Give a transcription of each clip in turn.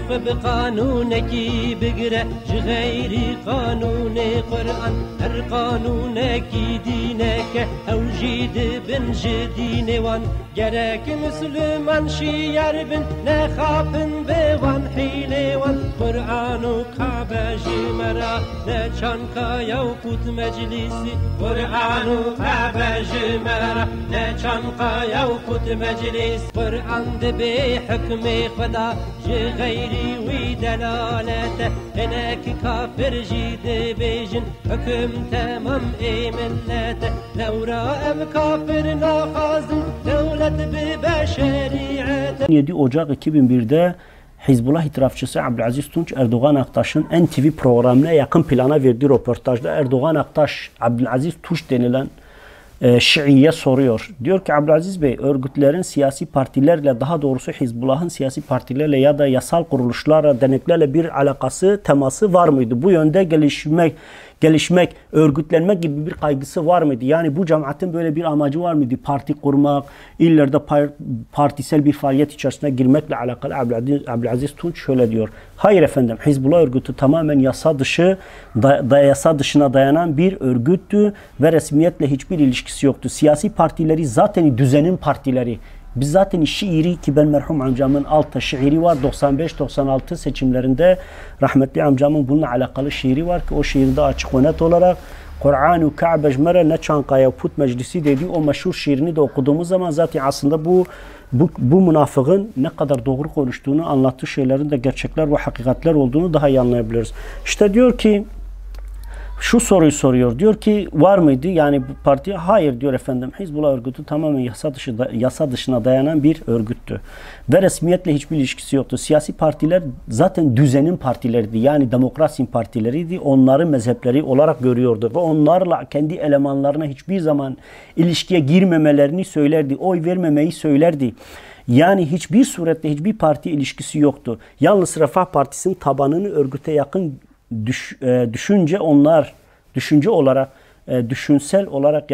خب قانونکی بگره غیری قانون قرآن هر قانونکی دینه که اوجید بن جدین وان گرک مسلمان شیار بن نخافن به وان حیل وان قرآن و کعبه جمرا نچانکا یو پوت مجلسی قرآن و کعبه جمرا نچانکا یو پوت مجلس قرآن به حکم خدا غیری وی دلالته هناك كافر جيد بيجن حكم تمام اي ملته لو رأم كافر ناخازن دولت ببشريعته 7 Ocak 2001'de Hizbullah itirafçısı Abdülaziz Tunç Erdoğan Aktaş'ın NTV programına yakın plana verdiği röportajda Erdoğan Aktaş Abdülaziz Tunç denilen Şii'ye soruyor. Diyor ki Abdülaziz Bey, örgütlerin siyasi partilerle, daha doğrusu Hizbullah'ın siyasi partilerle ya da yasal kuruluşlarla, derneklerle bir alakası, teması var mıydı? Bu yönde gelişmek, örgütlenmek gibi bir kaygısı var mıydı? Yani bu cemaatin böyle bir amacı var mıydı? Parti kurmak, illerde partisel bir faaliyet içerisine girmekle alakalı Abdülaziz Tunç şöyle diyor. Hayır efendim, Hizbullah örgütü tamamen yasa dışına dayanan bir örgüttü ve resmiyetle hiçbir ilişkisi yoktu. Siyasi partileri zaten düzenin partileri. Biz zaten şiiri ki ben merhum amcamın altta şiiri var 95-96 seçimlerinde rahmetli amcamın bununla alakalı şiiri var ki o şiirde açık ve net olarak Kur'an-ı Ka'be Cmere ne Çankaya Put Meclisi dediği o meşhur şiirini de okuduğumuz zaman zaten aslında bu münafığın ne kadar doğru konuştuğunu, anlattığı şeylerin de gerçekler ve hakikatler olduğunu daha iyi anlayabiliriz. İşte diyor ki şu soruyu soruyor. Diyor ki var mıydı yani bu parti? Hayır diyor efendim. Hizbullah örgütü tamamen yasa dışına dayanan bir örgüttü. Ve resmiyetle hiçbir ilişkisi yoktu. Siyasi partiler zaten düzenin partileriydi. Yani demokrasinin partileriydi. Onları mezhepleri olarak görüyordu. Ve onlarla kendi elemanlarına hiçbir zaman ilişkiye girmemelerini söylerdi. Oy vermemeyi söylerdi. Yani hiçbir surette hiçbir parti ilişkisi yoktu. Yalnız Refah Partisi'nin tabanını örgüte yakın düşünce olarak düşünsel olarak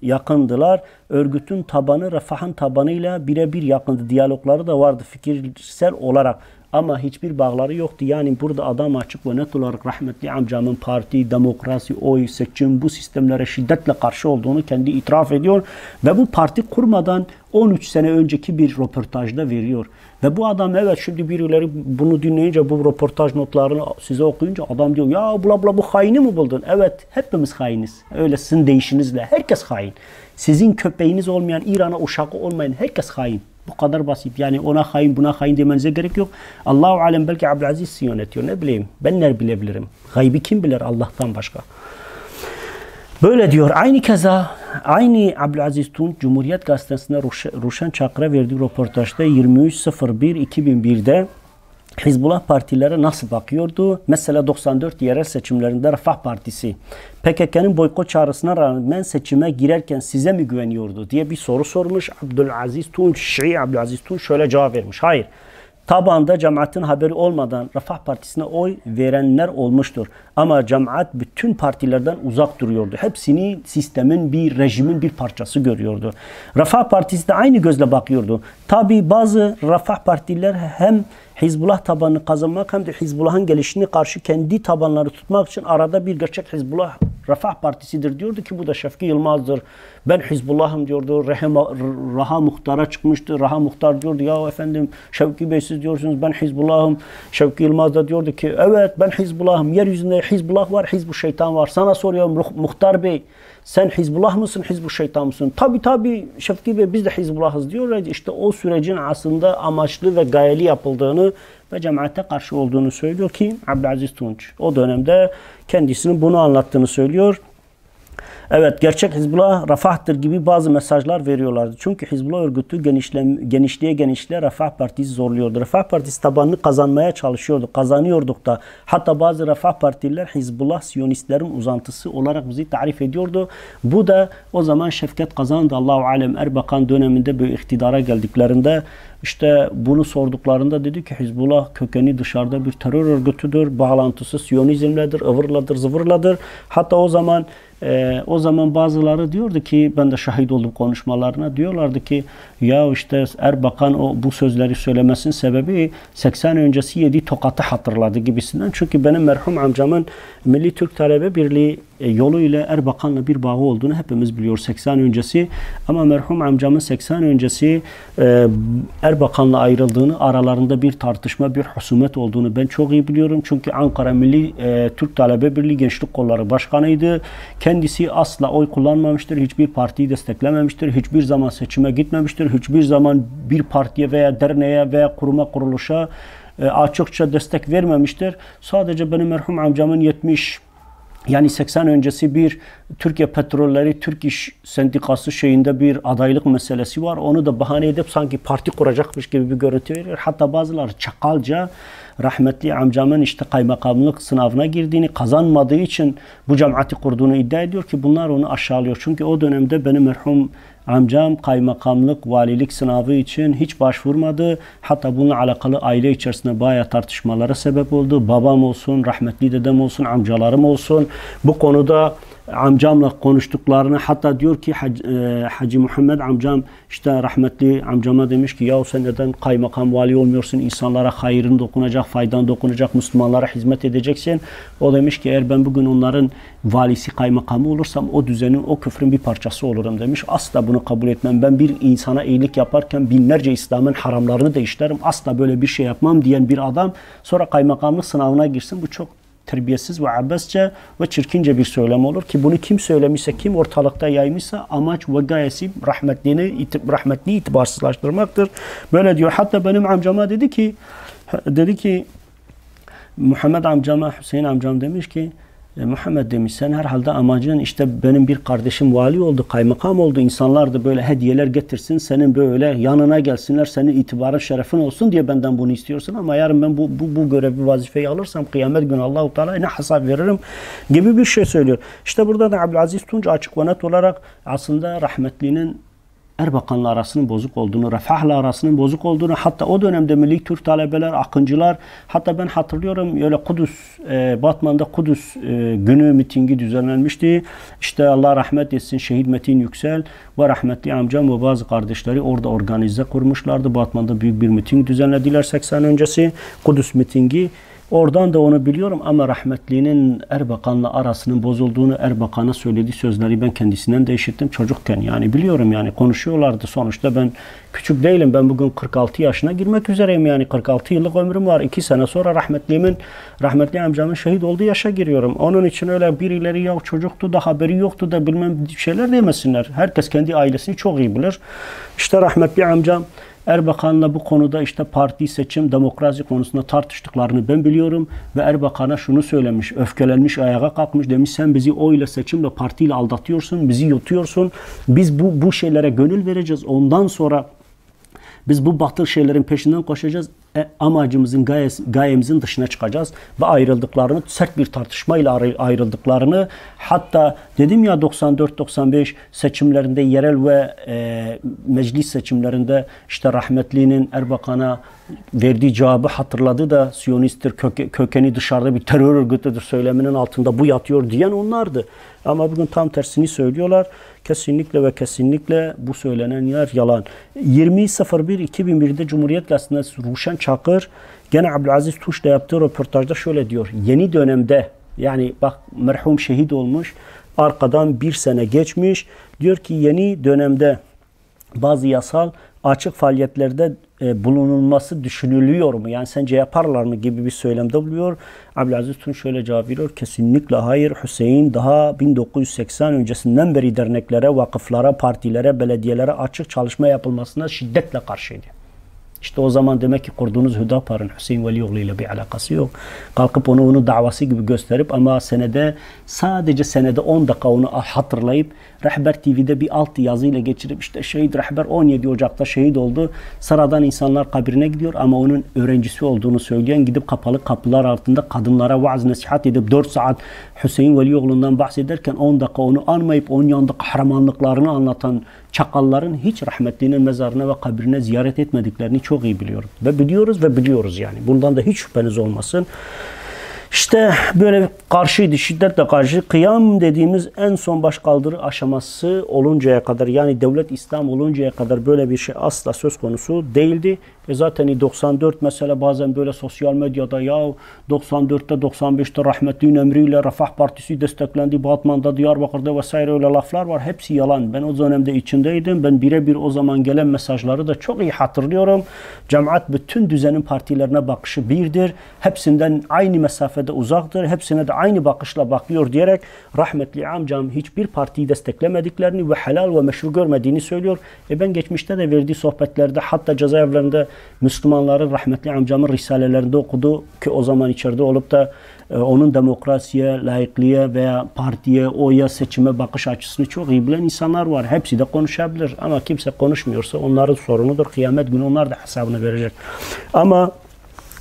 yakındılar. Örgütün tabanı Refah'ın tabanıyla birebir yakındı. Diyalogları da vardı fikirsel olarak. Ama hiçbir bağları yoktu. Yani burada adam açık ve net olarak rahmetli amcamın parti, demokrasi, oy, seçim bu sistemlere şiddetle karşı olduğunu kendi itiraf ediyor. Ve bu parti kurmadan 13 sene önceki bir röportajda veriyor. Ve bu adam evet şimdi birileri bunu dinleyince bu röportaj notlarını size okuyunca adam diyor ya bula bu haini mi buldun? Evet hepimiz hainiz. Öyle sizin deyişinizle herkes hain. Sizin köpeğiniz olmayan, İran'a uşağı olmayan herkes hain. Bu kadar basit. Yani ona hain buna hain demenize gerek yok. Allahu alem belki Abdülaziz yönetiyor. Ne bileyim. Ben ne bilebilirim. Gaybi kim bilir Allah'tan başka. Böyle diyor. Aynı keza aynı Abdülaziz Tunç Cumhuriyet Gazetesi'nde Ruşen Çakır'a verdiği röportajda 23.01.2001'de Hizbullah partilere nasıl bakıyordu? Mesela 94 yerel seçimlerinde Refah Partisi PKK'nın boykot çağrısına rağmen seçime girerken size mi güveniyordu diye bir soru sormuş. Abdülaziz Tunç, Şii Abdülaziz Tunç şöyle cevap vermiş. Hayır. Tabanda cemaatin haberi olmadan Refah Partisi'ne oy verenler olmuştur. Ama cemaat bütün partilerden uzak duruyordu. Hepsini sistemin rejimin bir parçası görüyordu. Refah Partisi de aynı gözle bakıyordu. Tabi bazı Refah partiler hem Hizbullah tabanını kazanmak hem de Hizbullah'ın gelişini karşı kendi tabanları tutmak için arada bir gerçek Hizbullah Refah Partisi'dir diyordu ki bu da Şevki Yılmaz'dır. Ben Hizbullah'ım diyordu. Raha Muhtar'a çıkmıştı. Raha Muhtar diyordu ya efendim Şevki Bey siz diyorsunuz ben Hizbullah'ım. Şevki Yılmaz da diyordu ki evet ben Hizbullah'ım. Yeryüzünde Hizbullah var, Hizbu Şeytan var. Sana soruyorum Muhtar Bey sen Hizbullah mısın, Hizbu Şeytan mısın? Tabii Şevki Bey biz de Hizbullah'ız diyor. İşte o sürecin aslında amaçlı ve gayeli yapıldığını ve cemaate karşı olduğunu söylüyor ki Abdülaziz Tunç. O dönemde kendisinin bunu anlattığını söylüyor. Evet gerçek Hizbullah Refah'tır gibi bazı mesajlar veriyorlardı. Çünkü Hizbullah örgütü genişliğe Refah Partisi zorluyordu. Refah Partisi tabanını kazanmaya çalışıyordu. Kazanıyorduk da. Hatta bazı Refah Partililer Hizbullah Siyonistlerin uzantısı olarak bizi tarif ediyordu. Bu da o zaman Şevket Kazan da Allahu alem Erbakan döneminde böyle iktidara geldiklerinde İşte bunu sorduklarında dedi ki Hizbullah kökeni dışarıda bir terör örgütüdür. Bağlantısı Siyonizmledir, ıvırladır, zıvırladır. Hatta o zaman bazıları diyordu ki, ben de şahit oldum konuşmalarına, diyorlardı ki ya işte Erbakan bu sözleri söylemesinin sebebi 80 öncesi yediği tokatı hatırladı gibisinden. Çünkü benim merhum amcamın Milli Türk Talebe Birliği yolu ile Erbakan'la bir bağı olduğunu hepimiz biliyoruz 80 öncesi. Ama merhum amcamın 80 öncesi Erbakan'la ayrıldığını, aralarında bir tartışma, bir husumet olduğunu ben çok iyi biliyorum. Çünkü Ankara Milli Türk Talebe Birliği Gençlik Kolları Başkanıydı. Kendisi asla oy kullanmamıştır. Hiçbir partiyi desteklememiştir. Hiçbir zaman seçime gitmemiştir. Hiçbir zaman bir partiye veya derneğe veya kuruma kuruluşa açıkça destek vermemiştir. Sadece benim merhum amcamın 80 öncesi bir Türkiye Petrolleri Türk İş Sendikası şeyinde bir adaylık meselesi var. Onu da bahane edip sanki parti kuracakmış gibi bir görüntü veriyor. Hatta bazıları çakalca rahmetli amcamın işte kaymakamlık sınavına girdiğini, kazanmadığı için bu cemaati kurduğunu iddia ediyor ki bunlar onu aşağılıyor. Çünkü o dönemde benim merhum amcam kaymakamlık, valilik sınavı için hiç başvurmadı. Hatta bununla alakalı aile içerisinde bayağı tartışmalara sebep oldu. Babam olsun, rahmetli dedem olsun, amcalarım olsun. Bu konuda amcamla konuştuklarını, hatta diyor ki Hacı Muhammed amcam işte rahmetli amcama demiş ki ya sen neden kaymakam vali olmuyorsun, insanlara hayrın dokunacak, faydan dokunacak, Müslümanlara hizmet edeceksin. O demiş ki eğer ben bugün onların valisi, kaymakamı olursam o düzenin, o küfrün bir parçası olurum demiş. Asla bunu kabul etmem. Ben bir insana iyilik yaparken binlerce İslam'ın haramlarını da işlerim. Asla böyle bir şey yapmam diyen bir adam sonra kaymakamlık sınavına girsin. Bu çok terbiyesiz ve abesçe ve çirkince bir söylem olur ki bunu kim söylemişse, kim ortalıkta yaymışsa amaç ve gayesi rahmetli itibarsızlaştırmaktır. Böyle diyor. Hatta benim amcama dedi ki Muhammed amcama, Hüseyin amcam demiş ki Muhammed demiş sen herhalde amacın işte benim bir kardeşim vali oldu, kaymakam oldu, insanlar da böyle hediyeler getirsin, senin böyle yanına gelsinler, senin itibarın, şerefin olsun diye benden bunu istiyorsun ama yarın ben bu görevi, vazifeyi alırsam kıyamet günü Allah-u Teala ne hesap veririm gibi bir şey söylüyor. İşte burada da Abdülaziz Tunç açık ve net olarak aslında rahmetlinin Erbakan'la arasının bozuk olduğunu, Refah'la arasının bozuk olduğunu, hatta o dönemde Milli Türk talebeler, akıncılar, hatta ben hatırlıyorum öyle Batman'da Kudüs günü mitingi düzenlenmişti. İşte Allah rahmet etsin Şehit Metin Yüksel ve rahmetli amcam ve bazı kardeşleri orada organize kurmuşlardı. Batman'da büyük bir miting düzenlediler 80 öncesi, Kudüs mitingi. Oradan da onu biliyorum ama rahmetlinin Erbakan'la arasının bozulduğunu, Erbakan'a söylediği sözleri ben kendisinden de işittim çocukken. Yani biliyorum, yani konuşuyorlardı. Sonuçta ben küçük değilim. Ben bugün 46 yaşına girmek üzereyim. Yani 46 yıllık ömrüm var. 2 sene sonra rahmetli amcamın şehit olduğu yaşa giriyorum. Onun için öyle birileri ya çocuktu da haberi yoktu da bilmem şeyler demesinler. Herkes kendi ailesini çok iyi bilir. İşte rahmetli amcam Erbakan'la bu konuda işte parti, seçim, demokrasi konusunda tartıştıklarını ben biliyorum ve Erbakan'a şunu söylemiş, öfkelenmiş, ayağa kalkmış, demiş sen bizi oyla, seçimle, partiyle aldatıyorsun, bizi yutuyorsun. Biz bu şeylere gönül vereceğiz. Ondan sonra biz bu batıl şeylerin peşinden koşacağız. Amacımızın, gayemizin dışına çıkacağız ve ayrıldıklarını, sert bir tartışmayla ayrıldıklarını, hatta dedim ya 94-95 seçimlerinde, yerel ve meclis seçimlerinde işte rahmetlinin Erbakan'a verdiği cevabı hatırladı da Siyonisttir, kökeni dışarıda bir terör örgütüdür söyleminin altında bu yatıyor diyen onlardı. Ama bugün tam tersini söylüyorlar. Kesinlikle ve kesinlikle bu söylenen yer yalan. 20.01.2001'de Cumhuriyet Gazetesi'nde Ruşen Çakır gene Abdülaziz Tunç'la yaptığı röportajda şöyle diyor. Yeni dönemde, yani bak merhum şehit olmuş, arkadan bir sene geçmiş. Diyor ki yeni dönemde bazı yasal açık faaliyetlerde bulunulması düşünülüyor mu? Yani sence yaparlar mı gibi bir söylemde buluyor. Abdülaziz Tunç şöyle cevap veriyor. Kesinlikle hayır. Hüseyin daha 1980 öncesinden beri derneklere, vakıflara, partilere, belediyelere açık çalışma yapılmasına şiddetle karşıydı. İşte o zaman demek ki kurduğunuz Hüdapar'ın Hüseyin Velioğlu ile bir alakası yok. Kalkıp onu davası gibi gösterip ama sadece senede 10 dakika onu hatırlayıp Rehber TV'de bir alt yazıyla geçirip işte şehit Rehber 17 Ocak'ta şehit oldu. Sıradan insanlar kabrine gidiyor ama onun öğrencisi olduğunu söyleyen gidip kapalı kapılar altında kadınlara vaaz nasihat edip 4 saat Hüseyin Velioğlu'ndan bahsederken 10 dakika onu anmayıp onun yanında kahramanlıklarını anlatan çakalların hiç rahmetlinin mezarına ve kabrine ziyaret etmediklerini çok iyi biliyorum. Ve biliyoruz yani. Bundan da hiç şüpheniz olmasın. İşte böyle karşıydı, şiddetle karşı. Kıyam dediğimiz en son başkaldırı aşaması oluncaya kadar, yani devlet İslam oluncaya kadar böyle bir şey asla söz konusu değildi. Zaten 94 mesela bazen böyle sosyal medyada ya 94'te 95'te rahmetliğin emriyle Refah Partisi desteklendi, Batman'da, Diyarbakır'da vesaire öyle laflar var. Hepsi yalan. Ben o dönemde içindeydim. Ben birebir o zaman gelen mesajları da çok iyi hatırlıyorum. Cemaat bütün düzenin partilerine bakışı birdir. Hepsinden aynı mesafede uzaktır. Hepsine de aynı bakışla bakıyor diyerek rahmetli amcam hiçbir partiyi desteklemediklerini ve helal ve meşru görmediğini söylüyor. Ben geçmişte de verdiği sohbetlerde, hatta cezaevlerinde Müslümanların rahmetli amcamın risalelerinde okudu ki o zaman içeride olup da onun demokrasiye, laikliğe veya partiye, oya, seçime bakış açısını çok iyi bilen insanlar var. Hepsi de konuşabilir ama kimse konuşmuyorsa onların sorunudur. Kıyamet günü onlar da hesabını verecek. Ama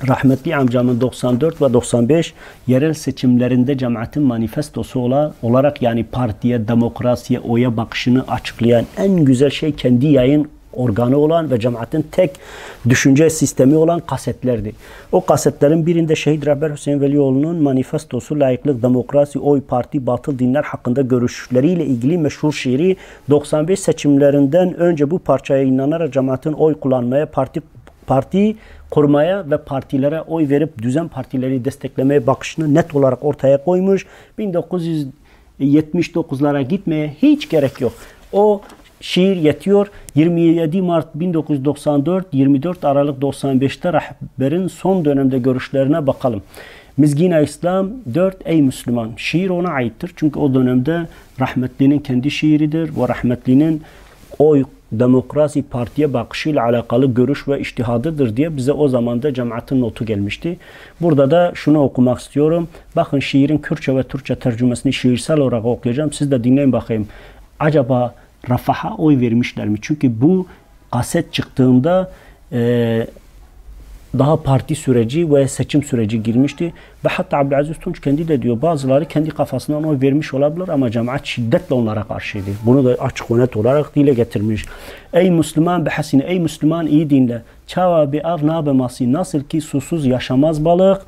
rahmetli amcamın 94 ve 95 yerel seçimlerinde cemaatin manifestosu olarak, yani partiye, demokrasiye, oya bakışını açıklayan en güzel şey kendi yayın organı olan ve cemaatin tek düşünce sistemi olan kasetlerdi. O kasetlerin birinde Şehit Rehber Hüseyin Velioğlu'nun manifestosu, laiklik, demokrasi, oy, parti, batıl dinler hakkında görüşleriyle ilgili meşhur şiiri 95 seçimlerinden önce bu parça yayınlanarak cemaatin oy kullanmaya, parti kurmaya ve partilere oy verip düzen partileri desteklemeye bakışını net olarak ortaya koymuş. 1979'lara gitmeye hiç gerek yok. O şiir yetiyor. 27 Mart 1994, 24 Aralık 95'te Rehber'in son dönemde görüşlerine bakalım. Mizgin-i İslam 4 Ey Müslüman. Şiir ona aittir. Çünkü o dönemde rahmetlinin kendi şiiridir. Ve rahmetlinin oy, demokrasi, partiye bakışıyla alakalı görüş ve içtihadıdır diye bize o zaman da cemaatin notu gelmişti. Burada da şunu okumak istiyorum. Bakın şiirin Kürtçe ve Türkçe tercümesini şiirsel olarak okuyacağım. Siz de dinleyin bakayım. Acaba Refah'a oy vermişler mi? Çünkü bu kaset çıktığında daha parti süreci ve seçim süreci girmişti. Ve hatta Abdülaziz Tunç kendi de diyor, bazıları kendi kafasından oy vermiş olabilir ama cemaat şiddetle onlara karşıydı. Bunu da açık ve net olarak dile getirmiş. Ey Müslüman be hasine, ey Müslüman iyi dinle. Çava bi av nabe masi, nasıl ki susuz yaşamaz balık.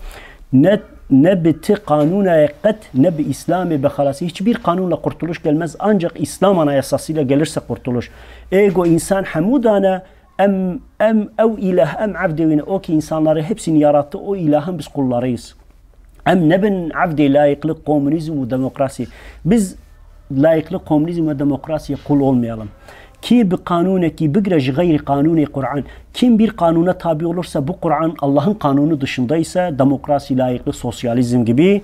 Ne biti kanuna yakkat ne bi İslam'ı be halası. Hiçbir kanunla kurtuluş gelmez, ancak İslam anayasasıyla gelirse kurtuluş. Ego insan hamudana ev ilah em abdevine, o ki insanları hepsini yarattı, o ilahın biz kullarıyız. Em nebin abdi layıklık, komünizm ve demokrasi. Biz layıklık, komünizm ve demokrasiye kul olmayalım. Ki bir kanuneki bigrej gayri kanuni Kur'an. Kim bir kanuna tabi olursa, bu Kur'an Allah'ın kanunu dışındaysa, demokrasi, layıklık, sosyalizm gibi,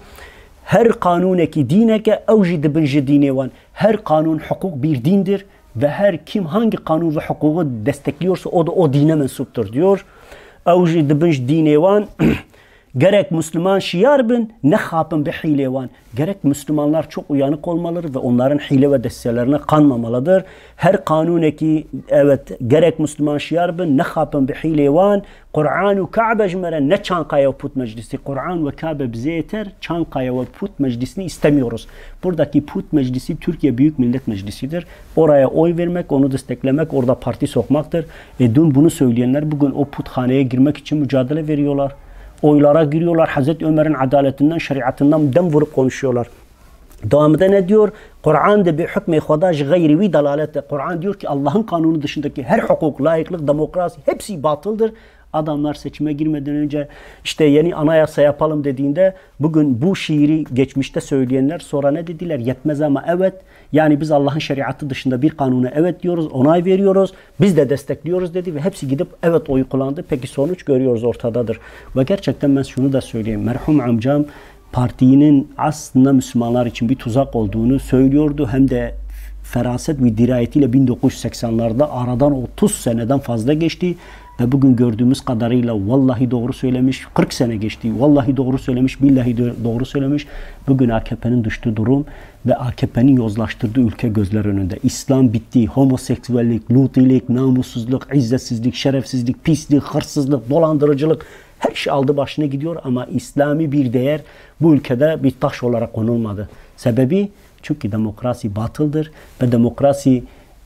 her kanuneki dineke evcid bin dinevan. Her kanun, hukuk bir dindir ve her kim hangi kanun ve hukuku destekliyorsa o da o dine mensuptur diyor. Evcid bin dinevan. Gerek Müslüman şiar bin, ne hapın bi hilevan. Gerek Müslümanlar çok uyanık olmalıdır ve onların hile ve destelerine kanmamalıdır. Her kanuneki, evet, gerek Müslüman şiar bin, ne hapın bi hilevan. Kur'an-ı Kabe cmeren, ne Çankaya ve Put Meclisi. Kur'an ve Kabe bize yeter. Çankaya ve Put Meclisi'ni istemiyoruz. Buradaki Put Meclisi Türkiye Büyük Millet Meclisi'dir. Oraya oy vermek, onu desteklemek, orada parti sokmaktır. Dün bunu söyleyenler bugün o puthaneye girmek için mücadele veriyorlar. Oylara giriyorlar. Hazreti Ömer'in adaletinden, şeriatından dem vurup konuşuyorlar. Devamında ne diyor? Kur'an'da bir hükmü hudaş gayri vi dalalette. Kur'an diyor ki Allah'ın kanunu dışındaki her hukuk, layıklık, demokrasi hepsi batıldır. Adamlar seçime girmeden önce işte yeni anayasa yapalım dediğinde, bugün bu şiiri geçmişte söyleyenler sonra ne dediler? Yetmez ama evet. Yani biz Allah'ın şeriatı dışında bir kanuna evet diyoruz, onay veriyoruz, biz de destekliyoruz dedi ve hepsi gidip evet oyu kullandı. Peki sonuç görüyoruz, ortadadır. Ve gerçekten ben şunu da söyleyeyim. Merhum amcam partinin aslında Müslümanlar için bir tuzak olduğunu söylüyordu. Hem de feraset ve dirayetiyle 1980'larda aradan 30 seneden fazla geçti. Ve bugün gördüğümüz kadarıyla vallahi doğru söylemiş, 40 sene geçti, vallahi doğru söylemiş, billahi doğru söylemiş. Bugün AKP'nin düştüğü durum ve AKP'nin yozlaştırdığı ülke gözler önünde. İslam bitti, homoseksüellik, lutilik, namussuzluk, izzetsizlik, şerefsizlik, pislik, hırsızlık, dolandırıcılık, her şey aldı başına gidiyor ama İslami bir değer bu ülkede bir taş olarak konulmadı. Sebebi, çünkü demokrasi batıldır ve demokrasi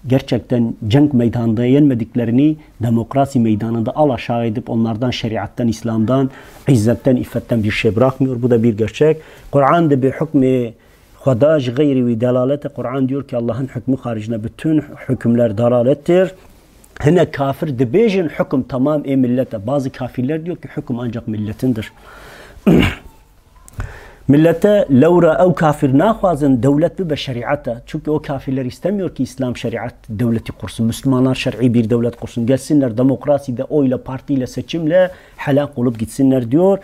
gerçekten cenk meydanında yenmediklerini demokrasi meydanında alaşağı edip onlardan şeriattan, İslam'dan, izzetten, iffetten bir şey bırakmıyor. Bu da bir gerçek. Kur'an'da bir hükmü Hudaj gayri ve delalete, Kur'an diyor ki Allah'ın hükmü haricinde bütün hükümler dalalettir. Hene kafir debejin hüküm tamam millete. Bazı kafirler diyor ki hüküm ancak milletindir. Millete levra ev kafir nakhwazın devlet ve şeriata. Çünkü o kafirler istemiyor ki İslam şeriat devleti kursun. Müslümanlar şer'i bir devlet kursun. Gelsinler demokraside, oyla, partiyle, seçimle helak olup gitsinler diyor.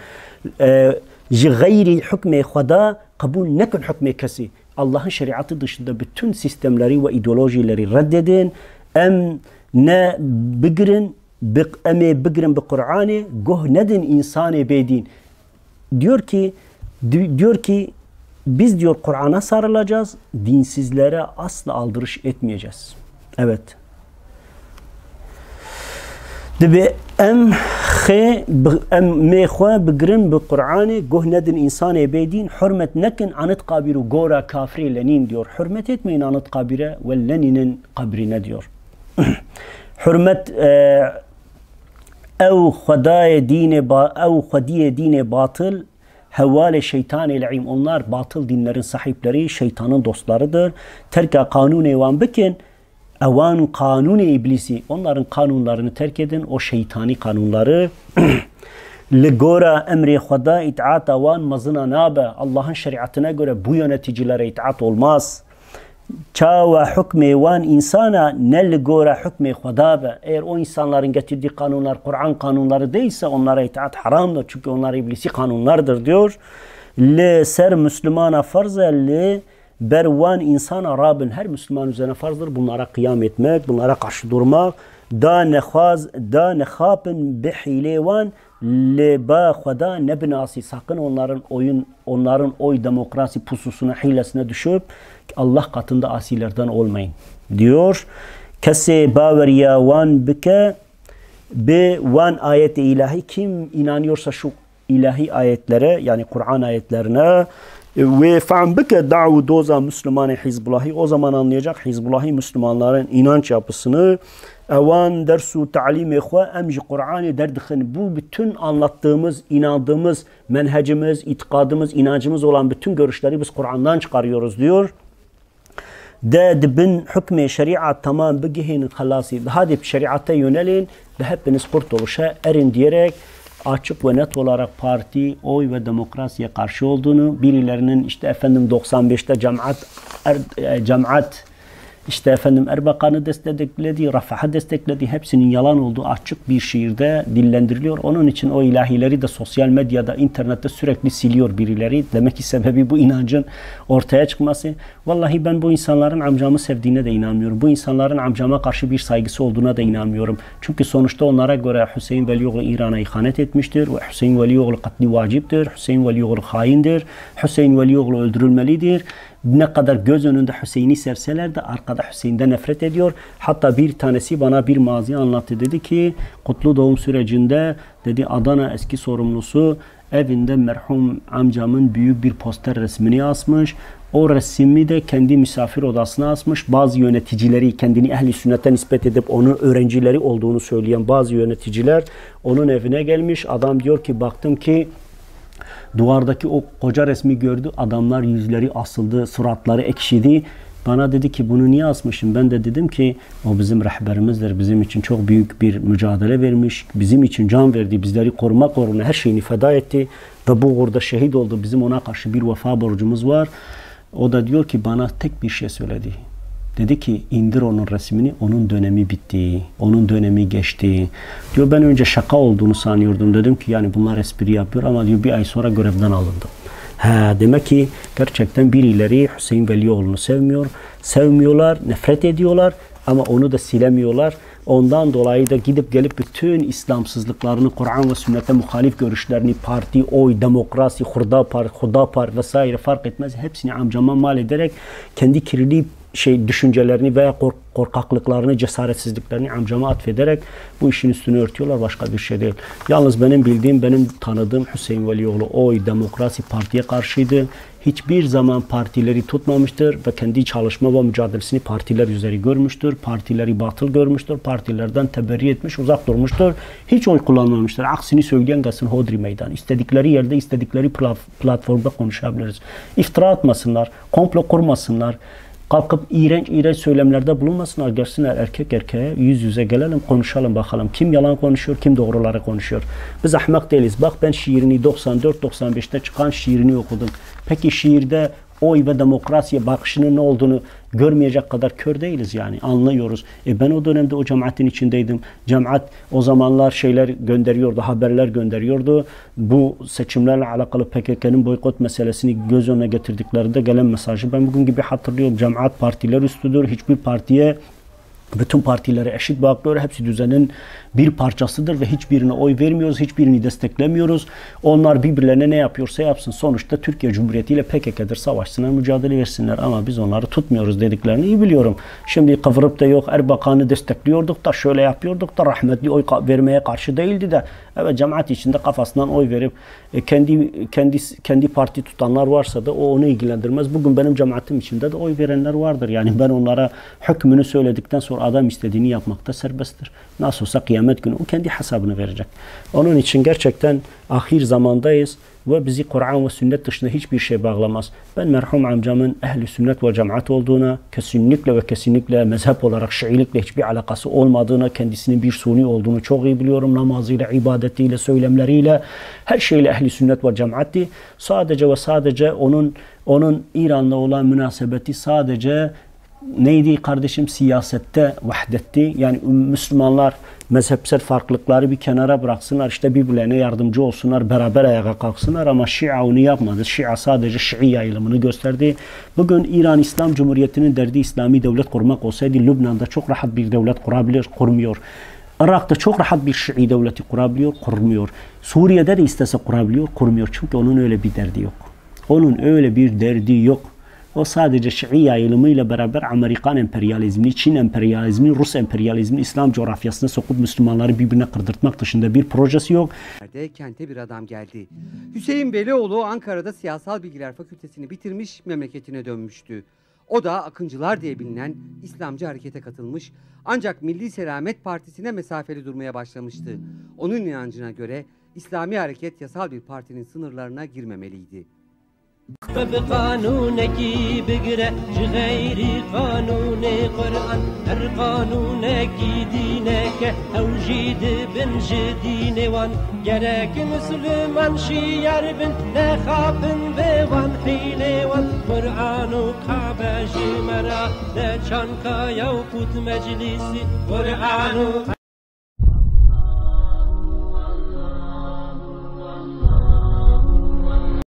Gayri hükme Huda kabul nekun hükme kesi. Allah'ın şeriatı dışında bütün sistemleri ve ideolojileri reddedin. Ne bigirin bigirin bi Kur'an'ı goh nedin insanı bedin. Diyor ki biz diyor Kur'an'a sarılacağız, dinsizlere asla aldırış etmeyeceğiz. Evet. Dibe meyxwa bigirin bi Kur'an'ı goh nedin insanı bedin hürmet nekin anıt kabiru gora kafri lenin diyor. Hürmet etmeyin anıt kabire ve leninin kabrine diyor. Hürmet ev hudaye dine batıl hevale şeytan el'im. Onlar batıl dinlerin sahipleri, şeytanın dostlarıdır. Terka kanun evan bikin evan kanun iblisi. Onların kanunlarını terk edin, o şeytani kanunları. Ligora emri huda itaat evan mazına nabe. Allah'ın şeriatına göre bu yöneticilere itaat olmaz. Çava hükme van insana nel gora hükme hudabe. Eğer o insanların getirdiği kanunlar Kur'an kanunları değilse onlara itaat haramdır. Çünkü onlar iblisi kanunlardır diyor. Le ser Müslümana farz le bervan insana rabin. Her Müslüman üzerine farzdır. Bunlara kıyam etmek, bunlara karşı durmak. Da nekhapin bihilevan le ba huda nebnasi. Sakın onların oy demokrasi pususuna, hilesine düşüp Allah katında asilerden olmayın diyor. Kese baveriya van bike be van ayet-i ilahi, kim inanıyorsa şu ilahi ayetlere yani Kur'an ayetlerine ve fa'an bike da'u doza Müslüman Hizbullahi, o zaman anlayacak Hizbullahi Müslümanların inanç yapısını. Evan dersu ta'lim ehva emci Kur'an'ı derdixin. Bu bütün anlattığımız, inandığımız menhecimiz, itikadımız, inancımız olan bütün görüşleri biz Kur'an'dan çıkarıyoruz diyor. De bin hükme şeriat tamam bigihin halasi. Hadi şeriata yönelin ve hepiniz kurtuluşa erin diyerek açık ve net olarak parti, oy ve demokrasiye karşı olduğunu, birilerinin işte efendim 95'te cemaat işte efendim Erbakan'ı destekledi, Rafah'ı destekledi. Hepsinin yalan olduğu açık bir şiirde dillendiriliyor. Onun için o ilahileri de sosyal medyada, internette sürekli siliyor birileri. Demek ki sebebi bu inancın ortaya çıkması. Vallahi ben bu insanların amcamı sevdiğine de inanmıyorum. Bu insanların amcama karşı bir saygısı olduğuna da inanmıyorum. Çünkü sonuçta onlara göre Hüseyin Velioğlu İran'a ihanet etmiştir. Ve Hüseyin Velioğlu katli vaciptir. Hüseyin Velioğlu haindir. Hüseyin Velioğlu öldürülmelidir. Ne kadar göz önünde Hüseyin'i serseler de arkada Hüseyin'den nefret ediyor. Hatta bir tanesi bana bir mazi anlattı. Dedi ki kutlu doğum sürecinde dedi Adana eski sorumlusu evinde merhum amcamın büyük bir poster resmini asmış. O resmi de kendi misafir odasına asmış. Bazı yöneticileri kendini ehli sünnete nispet edip onun öğrencileri olduğunu söyleyen bazı yöneticiler onun evine gelmiş. Adam diyor ki baktım ki duvardaki o koca resmi gördü. Adamlar yüzleri asıldı, suratları ekşidi. Bana dedi ki bunu niye asmışım? Ben de dedim ki o bizim rehberimizdir. Bizim için çok büyük bir mücadele vermiş. Bizim için can verdi. Bizleri korumak uğruna her şeyini feda etti. Ve bu uğurda şehit oldu. Bizim ona karşı bir vefa borcumuz var. O da diyor ki bana tek bir şey söyledi. Dedi ki indir onun resmini, onun dönemi bitti, onun dönemi geçti. Diyor ben önce şaka olduğunu sanıyordum. Dedim ki yani bunlar espri yapıyor ama diyor bir ay sonra görevden alındım. Demek ki gerçekten birileri Hüseyin Velioğlu'nu sevmiyorlar, nefret ediyorlar ama onu da silemiyorlar. Ondan dolayı da gidip gelip bütün İslamsızlıklarını, Kur'an ve sünnete muhalif görüşlerini, parti, oy, demokrasi, hudapar vesaire fark etmez. Hepsini amcama mal ederek kendi kirli düşüncelerini veya korkaklıklarını, cesaretsizliklerini amcama atfederek bu işin üstünü örtüyorlar. Başka bir şey değil. Yalnız benim bildiğim, benim tanıdığım Hüseyin Velioğlu Oy Demokrasi Parti'ye karşıydı. Hiçbir zaman partileri tutmamıştır ve kendi çalışma ve mücadelesini partiler üzeri görmüştür. Partileri batıl görmüştür. Partilerden teberri etmiş, uzak durmuştur. Hiç oy kullanmamıştır. Aksini söyleyen gelsin hodri meydan. İstedikleri yerde, istedikleri platformda konuşabiliriz. İftira atmasınlar, komplo kurmasınlar. Kalkıp iğrenç söylemlerde bulunmasınlar. Gelsinler erkek erkeğe yüz yüze gelelim, konuşalım bakalım. Kim yalan konuşuyor, kim doğruları konuşuyor. Biz ahmak değiliz. Bak ben şiirini 94-95'te çıkan şiirini okudum. Peki şiirde oy ve demokrasiye bakışının ne olduğunu görmeyecek kadar kör değiliz yani. Anlıyoruz. Ben o dönemde o cemaatin içindeydim. Cemaat o zamanlar şeyler gönderiyordu, haberler gönderiyordu. Bu seçimlerle alakalı PKK'nın boykot meselesini göz önüne getirdiklerinde gelen mesajı ben bugün gibi hatırlıyorum. Cemaat partiler üstüdür. Hiçbir partiye, bütün partilere eşit bakıyor. Hepsi düzenin bir parçasıdır ve hiçbirine oy vermiyoruz, hiçbirini desteklemiyoruz. Onlar birbirlerine ne yapıyorsa yapsın. Sonuçta Türkiye Cumhuriyeti ile PKK'dır, savaşsınlar, mücadele versinler ama biz onları tutmuyoruz dediklerini iyi biliyorum. Şimdi kıvırıp da yok Erbakan'ı destekliyorduk da şöyle yapıyorduk da rahmetli oy vermeye karşı değildi de. Evet, cemaat içinde kafasından oy verip kendi parti tutanlar varsa da o onu ilgilendirmez. Bugün benim cemaatim içinde de oy verenler vardır. Yani ben onlara hükmünü söyledikten sonra adam istediğini yapmakta serbesttir. Nasıl olsa kıyamet günü o kendi hesabını verecek. Onun için gerçekten ahir zamandayız ve bizi Kur'an ve sünnet dışında hiçbir şey bağlamaz. Ben merhum amcamın ehli sünnet ve cemaat olduğuna, kesinlikle mezhep olarak Şiilikle hiçbir alakası olmadığına, kendisinin bir suni olduğunu çok iyi biliyorum. Namazıyla, ibadetiyle, söylemleriyle, her şeyle ehli sünnet ve cemaatti. Sadece ve sadece onun İran'la olan münasebeti sadece neydi kardeşim? Siyasette vahdetti. Yani Müslümanlar mezhepsel farklılıkları bir kenara bıraksınlar. İşte birbirlerine yardımcı olsunlar. Beraber ayağa kalksınlar. Ama Şia onu yapmadı. Şia sadece Şii yayılımını gösterdi. Bugün İran İslam Cumhuriyeti'nin derdi İslami devlet kurmak olsaydı Lübnan'da çok rahat bir devlet kurabilir, kurmuyor. Irak'ta çok rahat bir Şii devleti kurabiliyor, kurmuyor. Suriye'de de istese kurabiliyor, kurmuyor. Çünkü onun öyle bir derdi yok. Onun öyle bir derdi yok. O sadece Şii yayılımıyla beraber Amerikan emperyalizmini, Çin emperyalizmini, Rus emperyalizmini İslam coğrafyasına sokup Müslümanları birbirine kırdırtmak dışında bir projesi yok. Kente bir adam geldi. Hüseyin Velioğlu Ankara'da Siyasal Bilgiler Fakültesini bitirmiş, memleketine dönmüştü. O da Akıncılar diye bilinen İslamcı harekete katılmış, ancak Milli Selamet Partisi'ne mesafeli durmaya başlamıştı. Onun inancına göre İslami hareket yasal bir partinin sınırlarına girmemeliydi. بقانونك بقرا غير قانون قرآن هر قانونك دينك أو جيد بن جدين وان جراك مسلمان شيار بن نخابن بوان حيلي وان قرآن كعبة جمرا لا شانكا يوقت مجلسي قرآن